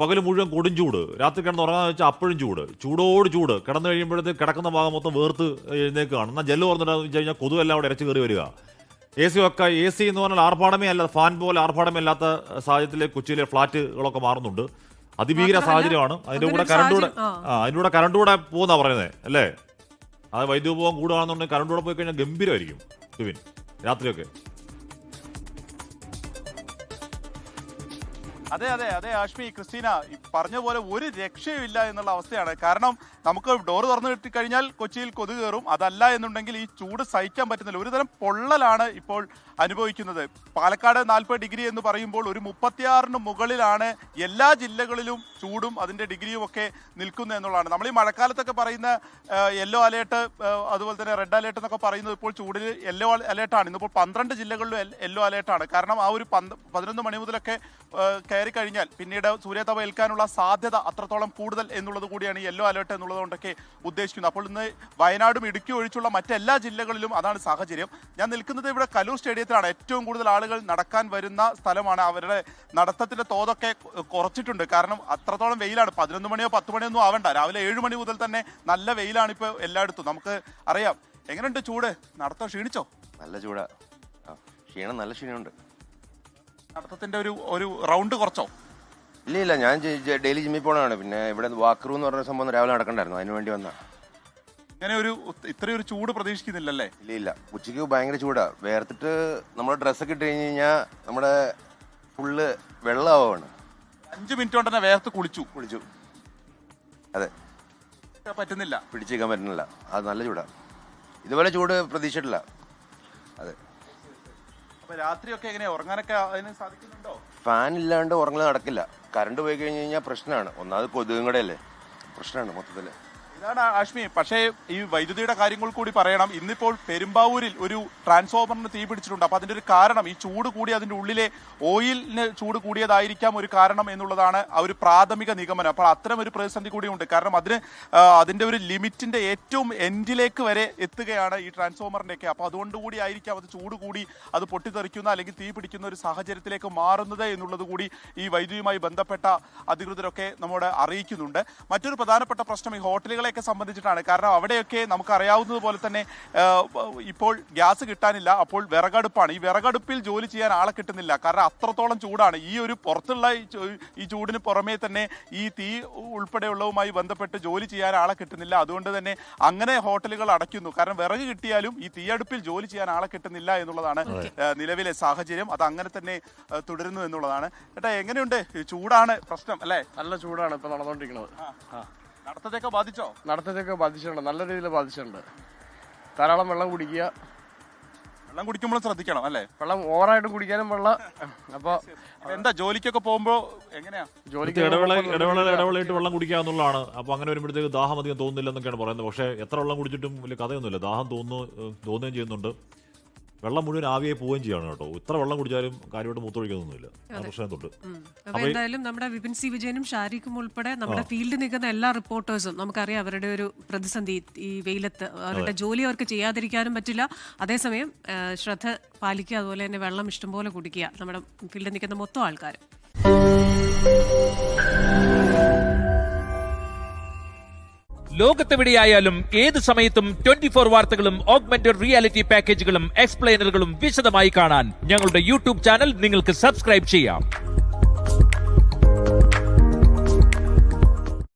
പകല് മുഴുവൻ കൊടും ചൂട്, രാത്രി കിടന്ന് ഉറങ്ങാന്ന് വെച്ചാൽ അപ്പോഴും ചൂടോട് ചൂട്, കിടന്നു കഴിയുമ്പോഴത്തേക്ക് കിടക്കുന്ന ഭാഗം മൊത്തം വേർത്ത് എഴുന്നേക്കുകയാണ്. എന്നാൽ ജെല്ല് തുറന്നിട്ടാന്ന് വെച്ച് കഴിഞ്ഞാൽ കൊതുവെല്ലാം അവിടെ ഇരച്ച് കയറി വരിക. എ സി ഒക്കെ, എ സി എന്ന് പറഞ്ഞാൽ ആർഭാടമേ അല്ല, ഫാൻ പോലെ ആർഭാടമേ അല്ലാത്ത സാഹചര്യത്തിലെ കൊച്ചിയിലെ ഫ്ലാറ്റുകളൊക്കെ മാറുന്നുണ്ട്. അതിഭീകര സാഹചര്യമാണ്. അതിൻ്റെ കൂടെ കറണ്ട് കൂടെ പോകുന്ന പറയുന്നത് അല്ലേ? അത് വൈദ്യുതി ഉപഭോഗം കൂടുകയാണെന്നുണ്ടെങ്കിൽ കറണ്ട് കൂടെ പോയി കഴിഞ്ഞാൽ ഗംഭീരമായിരിക്കും വിപിൻ രാത്രിയൊക്കെ. അതെ അതെ അതെ ആഷ്മി, ക്രിസ്റ്റീന പറഞ്ഞ പോലെ ഒരു രക്ഷയുമില്ല എന്നുള്ള അവസ്ഥയാണ്. കാരണം നമുക്ക് ഡോർ തുറന്നു കിട്ടിക്കഴിഞ്ഞാൽ കൊച്ചിയിൽ കൊതുക് കയറും. അതല്ല എന്നുണ്ടെങ്കിൽ ഈ ചൂട് സഹിക്കാൻ പറ്റുന്നില്ല. ഒരുതരം പൊള്ളലാണ് ഇപ്പോൾ അനുഭവിക്കുന്നത്. പാലക്കാട് 40 ഡിഗ്രി എന്ന് പറയുമ്പോൾ ഒരു 36 മുകളിലാണ് എല്ലാ ജില്ലകളിലും ചൂടും അതിൻ്റെ ഡിഗ്രിയും ഒക്കെ നിൽക്കുന്നു എന്നുള്ളതാണ്. നമ്മൾ ഈ മഴക്കാലത്തൊക്കെ പറയുന്ന യെല്ലോ അലേർട്ട്, അതുപോലെ തന്നെ റെഡ് അലേർട്ട് എന്നൊക്കെ പറയുന്നത് ഇപ്പോൾ ചൂടിൽ യെല്ലോ അലേർട്ടാണ്. ഇന്നിപ്പോൾ 12 ജില്ലകളിലും യെല്ലോ അലേർട്ടാണ്. കാരണം ആ ഒരു 11 മണി മുതലൊക്കെ കയറി കഴിഞ്ഞാൽ പിന്നീട് സൂര്യതാപം ഏൽക്കാനുള്ള സാധ്യത അത്രത്തോളം കൂടുതൽ എന്നുള്ളത് കൂടിയാണ് ഈ യെല്ലോ അലേർട്ട് എന്നുള്ളത് കൊണ്ടൊക്കെ ഉദ്ദേശിക്കുന്നത്. അപ്പോൾ ഇന്ന് വയനാടും ഇടുക്കി ഒഴിച്ചുള്ള മറ്റെല്ലാ ജില്ലകളിലും അതാണ് സാഹചര്യം. ഞാൻ നിൽക്കുന്നത് ഇവിടെ കലൂർ സ്റ്റേഡിയത്തിലാണ്. ഏറ്റവും കൂടുതൽ ആളുകൾ നടക്കാൻ വരുന്ന സ്ഥലമാണ്. അവരുടെ നടത്തത്തിന്റെ തോതൊക്കെ കുറച്ചിട്ടുണ്ട്. കാരണം അത്രത്തോളം വെയിലാണ്. 11 മണിയോ 10 മണിയോ ഒന്നും ആവണ്ട, രാവിലെ 7 മണി മുതൽ തന്നെ നല്ല വെയിലാണ് ഇപ്പോൾ എല്ലായിടത്തും. നമുക്ക് അറിയാം. എങ്ങനെയുണ്ട് ചൂട്? നടത്തം ക്ഷീണിച്ചോ? നല്ല ചൂടാ, ക്ഷീണം, നല്ല ക്ഷീണമുണ്ട്. നടത്തത്തിന്റെ ഒരു റൗണ്ട് കുറച്ചോ? ഇല്ല, ഞാൻ ഡെയിലി ജിമ്മിൽ പോകണതാണ്. പിന്നെ ഇവിടെ വാക്കറൂ എന്ന് പറഞ്ഞ സംഭവം രാവിലെ നടക്കണ്ടായിരുന്നു, അതിന് വേണ്ടി വന്ന. ഇങ്ങനെ ഇത്രയൊരു ചൂട് പ്രതീക്ഷിക്കുന്നില്ലല്ലേ? ഇല്ല, ഉച്ചയ്ക്ക് ഭയങ്കര ചൂടാ. വേർത്തിട്ട് നമ്മുടെ ഡ്രസ്സൊക്കെ ഇട്ട് കഴിഞ്ഞ് കഴിഞ്ഞാൽ നമ്മുടെ ഫുള്ള് വെള്ളമാവാണ്. 5 മിനിറ്റ് കൊണ്ട് തന്നെ വേർത്ത് കുളിച്ചു. അതെ, പറ്റുന്നില്ല, പിടിച്ചേക്കാൻ പറ്റുന്നില്ല. അത് നല്ല ചൂടാ. ഇതുപോലെ ചൂട് പ്രതീക്ഷിച്ചിട്ടില്ല. അതെ. അപ്പൊ രാത്രിയൊക്കെ എങ്ങനെയാ ഉറങ്ങാനൊക്കെ അതിന് സാധിക്കുന്നുണ്ടോ? ഫാൻ ഇല്ലാണ്ട് ഉറങ്ങൽ നടക്കില്ല. കറണ്ട് പോയി കഴിഞ്ഞ് കഴിഞ്ഞാൽ പ്രശ്നമാണ്. ഒന്നാമത് കൊതുകും കൂടെ അല്ലേ, പ്രശ്നമാണ് മൊത്തത്തില്. ഇതാണ് ആഷ്മി. പക്ഷേ ഈ വൈദ്യുതിയുടെ കാര്യങ്ങൾ കൂടി പറയണം. ഇന്നിപ്പോൾ പെരുമ്പാവൂരിൽ ഒരു ട്രാൻസ്ഫോമറിന് തീ പിടിച്ചിട്ടുണ്ട്. അപ്പൊ അതിന്റെ ഒരു കാരണം ഈ ചൂട് കൂടി അതിന്റെ ഉള്ളിലെ ഓയിലിന് ചൂട് കൂടിയതായിരിക്കാം ഒരു കാരണം എന്നുള്ളതാണ് ആ ഒരു പ്രാഥമിക നിഗമനം. അപ്പോൾ അത്തരം ഒരു പ്രതിസന്ധി കൂടിയുണ്ട്. കാരണം അതിന്റെ ഒരു ലിമിറ്റിന്റെ ഏറ്റവും എൻഡിലേക്ക് വരെ എത്തുകയാണ് ഈ ട്രാൻസ്ഫോമറിന്റെയൊക്കെ. അപ്പോൾ അതുകൊണ്ടുകൂടി ആയിരിക്കാം അത് ചൂട് കൂടി അത് പൊട്ടിത്തെറിക്കുന്ന അല്ലെങ്കിൽ തീ പിടിക്കുന്ന ഒരു സാഹചര്യത്തിലേക്ക് മാറുന്നത് എന്നുള്ളത് കൂടി ഈ വൈദ്യുതിയുമായി ബന്ധപ്പെട്ട അധികൃതരൊക്കെ നമ്മോട് അറിയിക്കുന്നുണ്ട്. മറ്റൊരു പ്രധാനപ്പെട്ട പ്രശ്നം ഈ ഹോട്ടലുകളെ സംബന്ധിച്ചിട്ടാണ്. കാരണം അവിടെയൊക്കെ നമുക്ക് അറിയാവുന്നതുപോലെ തന്നെ ഇപ്പോൾ ഗ്യാസ് കിട്ടാനില്ല. അപ്പോൾ വിറകടുപ്പാണ്. ഈ വിറകടുപ്പിൽ ജോലി ചെയ്യാൻ ആളെ കിട്ടുന്നില്ല. കാരണം അത്രത്തോളം ചൂടാണ്. ഈ ഒരു പുറത്തുള്ള ഈ ചൂടിന് പുറമേ തന്നെ ഈ തീ ഉൾപ്പെടെയുള്ളതുമായി ബന്ധപ്പെട്ട് ജോലി ചെയ്യാൻ ആളെ കിട്ടുന്നില്ല. അതുകൊണ്ട് തന്നെ അങ്ങനെ ഹോട്ടലുകൾ അടയ്ക്കുന്നു. കാരണം വിറക് കിട്ടിയാലും ഈ തീയടുപ്പിൽ ജോലി ചെയ്യാൻ ആളെ കിട്ടുന്നില്ല എന്നുള്ളതാണ് നിലവിലെ സാഹചര്യം. അത് അങ്ങനെ തന്നെ തുടരുന്നു എന്നുള്ളതാണ്. ഏട്ടാ, എങ്ങനെയുണ്ട്? ചൂടാണ് പ്രശ്നം അല്ലേ? നല്ല ചൂടാണ് ഇപ്പൊ നടന്നുകൊണ്ടിരിക്കുന്നത്. നടത്തത്തെയൊക്കെ ബാധിച്ചോ? നടത്തത്തെയൊക്കെ ബാധിച്ചിട്ടുണ്ട്, നല്ല രീതിയിൽ ബാധിച്ചിട്ടുണ്ട്. ധാരാളം വെള്ളം കുടിക്കുക. വെള്ളം കുടിക്കുമ്പോഴും ശ്രദ്ധിക്കണം അല്ലേ? വെള്ളം ഓവറായിട്ട് കുടിക്കാനും വെള്ളം. അപ്പൊ എന്താ ജോലിക്കൊക്കെ പോകുമ്പോ എങ്ങനെയാ? ജോലിക്ക് ഇടവേളയിട്ട് വെള്ളം കുടിക്കുക എന്നുള്ളതാണ്. അപ്പൊ അങ്ങനെ വരുമ്പോഴത്തേക്ക് ദാഹം അധികം തോന്നുന്നില്ല എന്നൊക്കെയാണ് പറയുന്നത്. പക്ഷേ എത്ര വെള്ളം കുടിച്ചിട്ടും വലിയ കഥയൊന്നുമില്ല. ദാഹം തോന്നുകയും ചെയ്യുന്നുണ്ട്. വെള്ളം മുഴുവൻ ആവിയായി പോവുകയും ചെയ്യാണ് കേട്ടോ. ഇത്ര വെള്ളം കുടിച്ചാലും കാര്യമായിട്ട് മൂത്തൊഴിക്കുന്നൊന്നുമില്ല. പ്രശ്നത്തുണ്ട്. അപ്പൊ എന്തായാലും നമ്മുടെ വിപിൻ സി വിജയനും ഷാരിഖും ഉൾപ്പെടെ നമ്മുടെ ഫീൽഡിൽ നിൽക്കുന്ന എല്ലാ റിപ്പോർട്ടേഴ്സും നമുക്കറിയാം അവരുടെ ഒരു പ്രതിസന്ധി. ഈ വെയിലത്ത് അവരുടെ ജോലി അവർക്ക് ചെയ്യാതിരിക്കാനും പറ്റില്ല. അതേസമയം ശ്രദ്ധ പാലിക്കുക, അതുപോലെ തന്നെ വെള്ളം ഇഷ്ടംപോലെ കുടിക്കുക നമ്മുടെ ഫീൽഡിൽ നിൽക്കുന്ന മൊത്തം ആൾക്കാരും. ലോകത്തെവിടെയായാലും ഏത് സമയത്തും 24 വാർത്തകളും ഓഗ്മെന്റഡ് റിയാലിറ്റി പാക്കേജുകളും എക്സ്പ്ലെയിനറുകളും വിശദമായി കാണാൻ ഞങ്ങളുടെ യൂട്യൂബ് ചാനൽ നിങ്ങൾക്ക് സബ്സ്ക്രൈബ് ചെയ്യാം.